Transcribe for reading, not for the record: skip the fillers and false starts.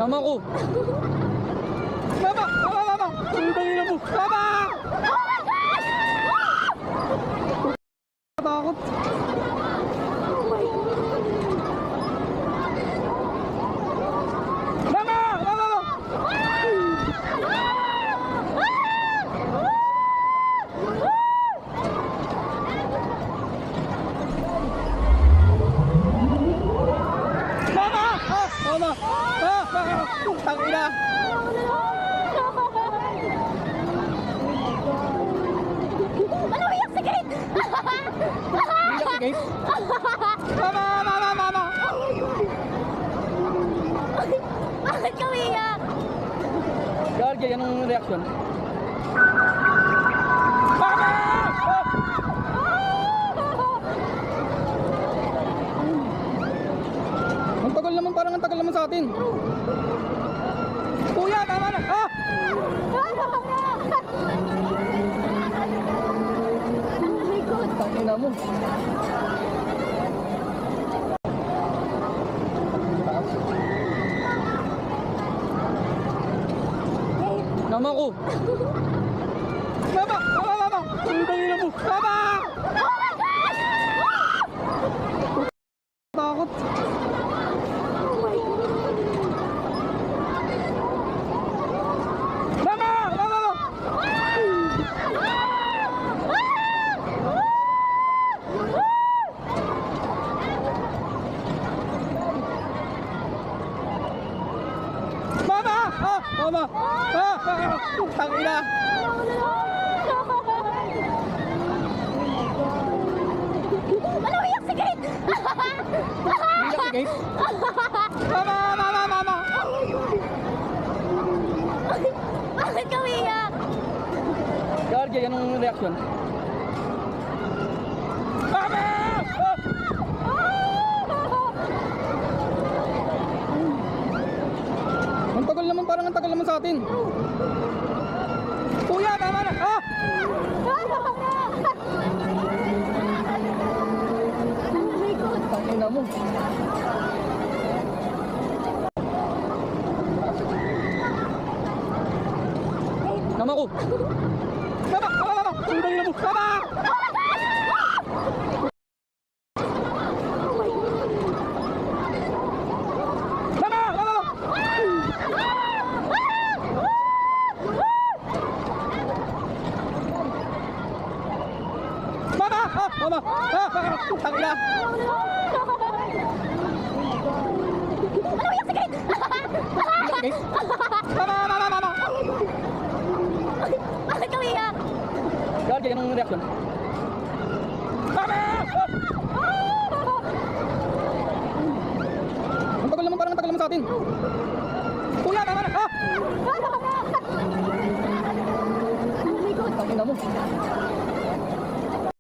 Tama ko. Mama! Mama! Mama! Ang tangina mo! Mama! Takot. Mama! Mama! Mama! Ah! Mama! Ah! Tangina! Ano iyak si Kate? Iyak si Kate? Mama! Mama! Mama! Bakit ka umiyak? Gargay, anong reaction? Mama! Ang tagal naman, parang ang tagal naman sa atin. Kuya, tama na! Ah! Tangina mo. Mama ko. Mama! Mama! Mama! Ang tangina mo. Mama! Takot. Mama! Mama! Mama! Ah! Mama! Ah! Tangina! Ano iyak si Kate? Iyak si Kate? Mama! Mama! Mama! Bakit ka umiyak? Gargay, anong reaction? Mama! Ang tagal naman, parang ang tagal naman sa atin. Kuya, tama na! Ah! Tangina mo. Mama ko. Mama! Mama! Mama! Ang tangina mo. Mama! Mama! Mama! Mama! Ah! Mama! Ah! Tangina! Ano iyak si Kate? Iyak si Kate? Mama! Mama! Mama! Bakit ka umiyak? Gargay, anong reaction? Mama! Ang tagal naman, parang ang tagal naman sa atin. Kuya, tama na! Ah! Tangina mo.